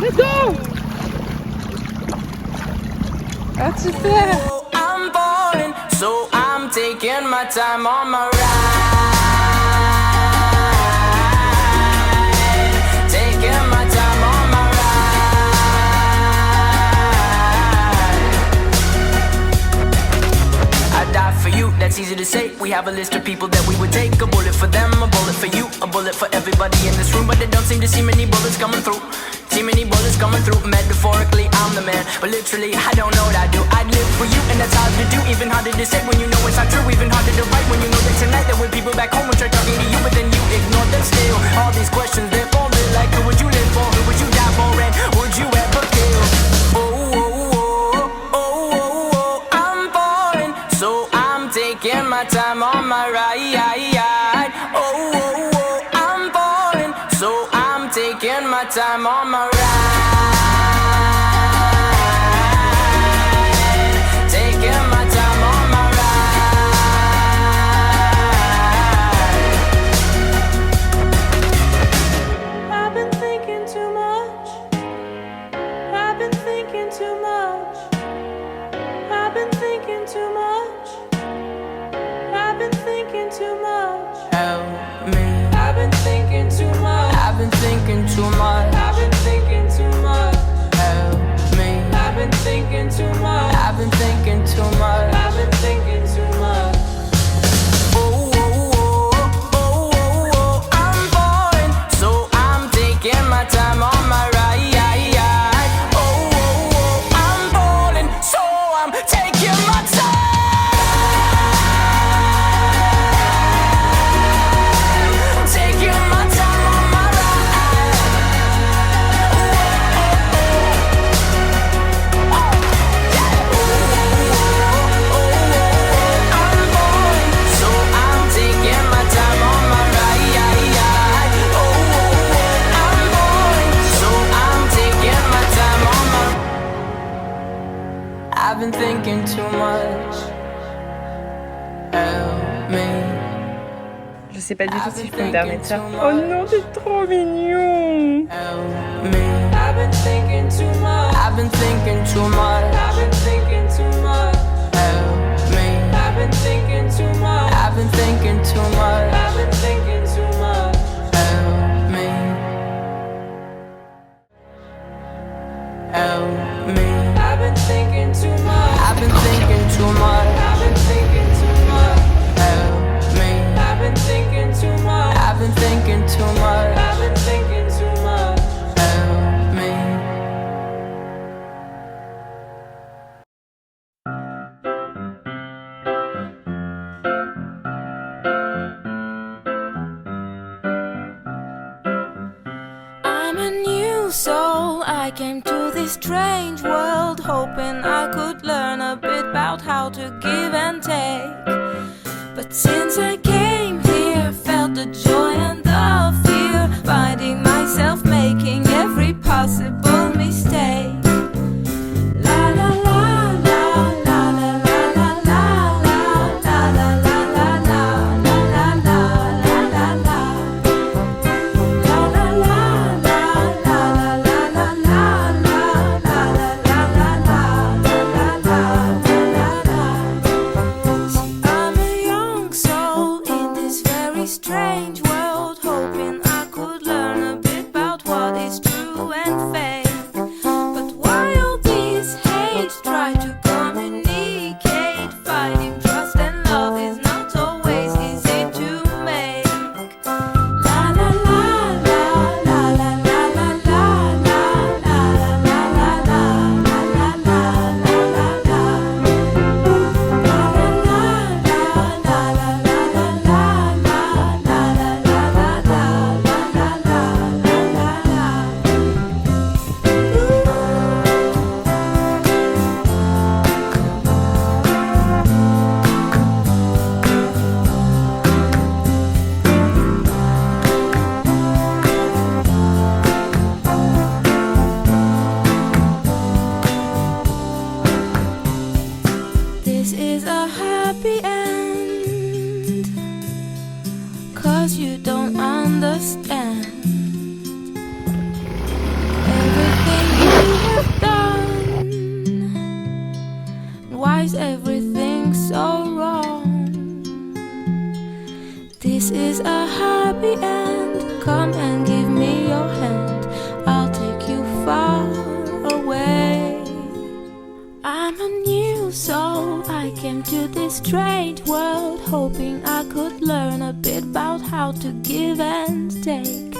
Let's go! Ah, super! I'm falling, so I'm taking my time on my ride. Taking my time on my ride. I die for you, that's easy to say. We have a list of people that we would take. A bullet for them, a bullet for you, a bullet for everybody in this room. But they don't seem to see many bullets coming through. See many bullets coming through. Metaphorically, I'm the man, but literally, I don't know what I do. I'd live for you, and that's hard to do. Even harder to say when you know it's not true. Even harder to write when you know that tonight there were people back home who tried talking to you, but then you ignore them still. All these questions, they're folded like, who would you live for? Who would you die for? And would you ever kill? Oh, oh, oh, oh, oh, oh, I'm falling, so I'm taking my time on my ride. Oh, oh, oh, I'm falling, so I'm taking my time on my ride. Taking my time on my ride. I've been thinking too much. I've been thinking too much. I've been thinking too much. I've been thinking too much. Help me. I've been thinking too much. I've been thinking too much. I've been thinking too much. Help me. I've been thinking too much. I've been thinking too much. I've been thinking too much. Oh, oh, oh, oh, oh, oh, I'm falling, so I'm taking my time on my ride. Oh, oh, oh, I'm falling, so I'm taking my time. Taking my time on my ride. Oh, oh, oh, oh, yeah. Oh, oh, oh, I'm falling, so I'm taking my time on my ride. Oh, oh, oh, I'm falling, so I'm taking my time on my. I've been thinking too much. Help me. Je sais pas du tout si je peux me permettre ça. Oh non, c'est trop mignon. Help me. I've been thinking too much. I've been thinking too much. I've been thinking too much. Help me. I've been thinking too much. I've been thinking too much. I've been thinking too much. Help me. Help me. I've been thinking too much. I've been thinking too much. I've been thinking too much. Help me. I've been thinking too much. I've been thinking too much. I've been thinking too much. Help me. new soul. I came to this strange world hoping I could learn a bit about how to give and take. But since I came here, felt the joy and the fear, finding myself making every possible mistake. La la la la la la la la la la la la la la la la la la. Strange world, hoping I could learn a bit about what is true and fake. But while these hates try to communicate, finding trust and love is not always easy to make. La la la la la la la la la la la la la la la la. This is a happy end, 'cause you don't understand everything you have done. Why is everything so wrong? This is a happy end. Come and give me your hand, I'll take you far away. I'm a new soul, I came to this strange world hoping I could learn a bit about how to give and take.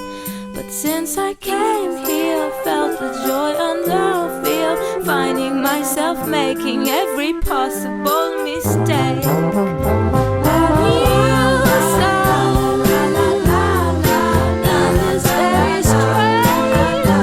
But since I came here, felt the joy and the fear, finding myself making every possible mistake. A new soul, la la la la, in this very strange world.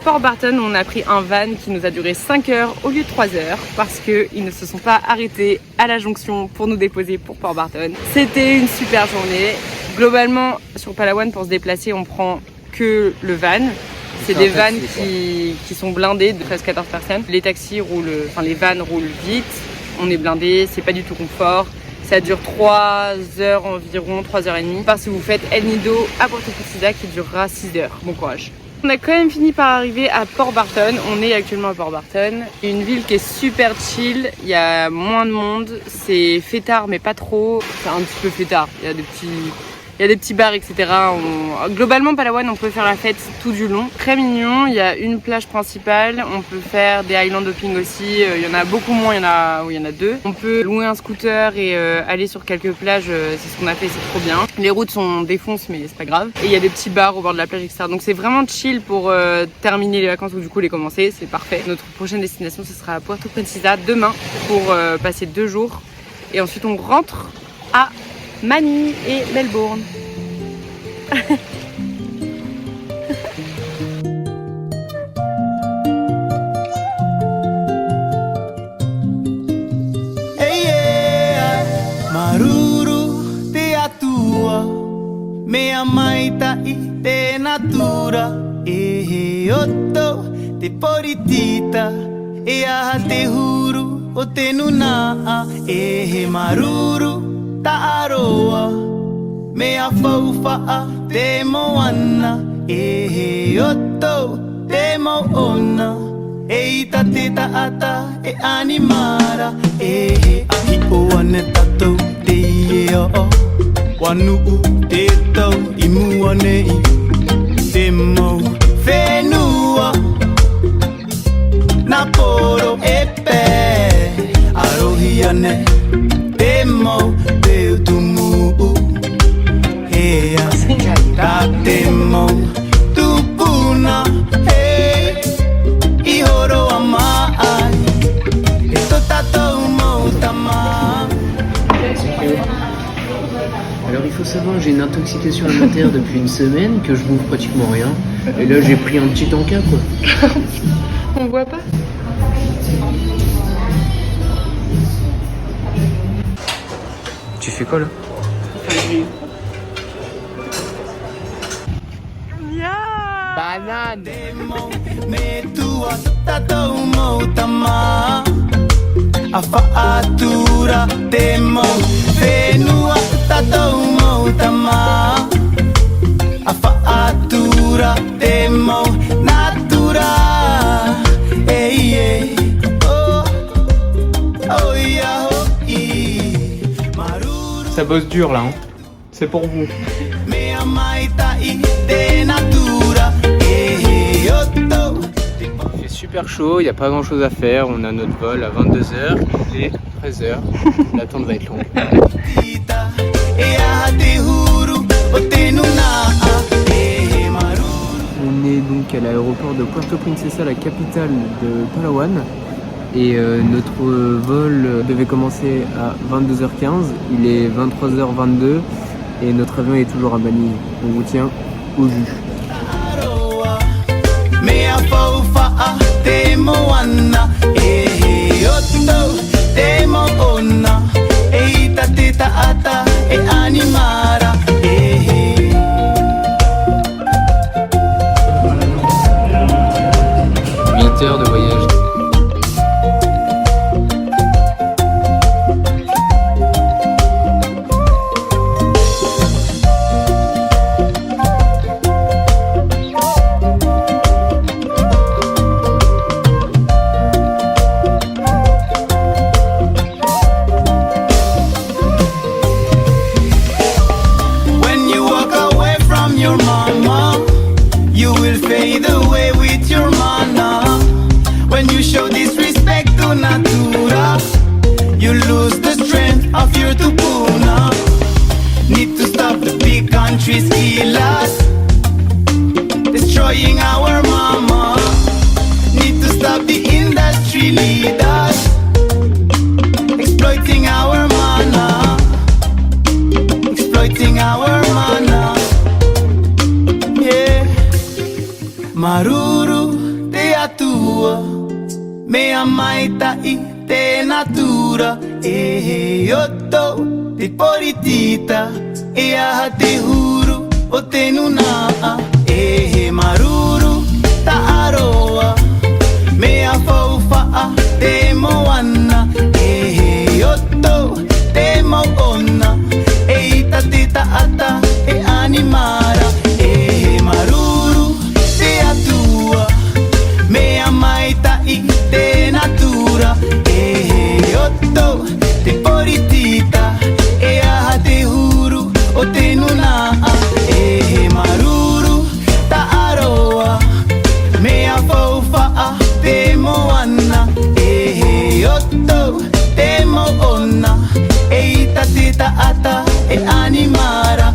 Port Barton, on a pris un van qui nous a duré 5 heures au lieu de 3 heures parce qu'ils ne se sont pas arrêtés à la jonction pour nous déposer pour Port Barton. C'était une super journée. Globalement, sur Palawan, pour se déplacer, on prend que le van. C'est des vannes qui sont blindées de 13-14 personnes. Les taxis roulent, enfin les vannes roulent vite. On est blindé, c'est pas du tout confort. Ça dure 3 heures environ, 3 heures et demie. Parce que vous faites El Nido à Puerto Princesa qui durera 6 heures. Bon courage. On a quand même fini par arriver à Port Barton. On est actuellement à Port Barton. Une ville qui est super chill. Il y a moins de monde. C'est fêtard mais pas trop. C'est un petit peu fêtard. Il y a des petits bars, etc. Globalement, Palawan, on peut faire la fête tout du long. Très mignon, il y a une plage principale. On peut faire des island hopping aussi. Il y en a beaucoup moins, il y en a 2. On peut louer un scooter et aller sur quelques plages. C'est ce qu'on a fait, c'est trop bien. Les routes sont défonces, mais c'est pas grave. Et il y a des petits bars au bord de la plage, etc. Donc c'est vraiment chill pour terminer les vacances ou du coup les commencer. C'est parfait. Notre prochaine destination, ce sera à Puerto Princesa demain pour passer 2 jours. Et ensuite, on rentre à Manille et Melbourne. Hey yeah, Maruru te atua, mea maita I te natura, e otto te poritita, e aha te huru o te nunaa, e Maruru ta aroa, mea faufa'a te moana, e otto te moona, e ita te taata e animara, e ahi o ane tatou te ie o, wanu'u te tau I mua nei, te mau whenua, na poro e pē, arohi ane, te mau te utumu, hea, ta te mau Alors il faut savoir, j'ai une intoxication alimentaire depuis une semaine, que je bouffe pratiquement rien. Et là j'ai pris un petit encas quoi. On voit pas. Tu fais quoi là? Banane. Afaatura demo venua tato motama afaatura demo natura hey oh oh ya oh maruru. Ça bosse dur là, hein. C'est pour vous. Me amaita de natura hey otto. Il fait super chaud, il n'y a pas grand chose à faire, on a notre vol à 22h, il est 13h, l'attente va être longue. On est donc à l'aéroport de Puerto Princesa, la capitale de Palawan, et notre vol devait commencer à 22h15, il est 23h22 et notre avion est toujours à Bali, on vous tient au jus. Demo Anna, otto, demo onna, ita tita ata, animara, 8 heures de voyage. country's killers, destroying our mama. Need to stop the industry leaders, exploiting our mana, exploiting our mana. Yeah, maruru te atua, me amaita I te natura. Yoto te poritita, e aha te huru o te nunaa. Maruru ta aroa, me a faufa te moana. Yoto te moona, e ita tita ata e animara. Maruru te atua, me amaita I te natura. Yoto te poritita, e aha te huru o te nunaa. Maruru ta aroa, me a faufa te moana. Yoto te moona, e ita tita ata e animara.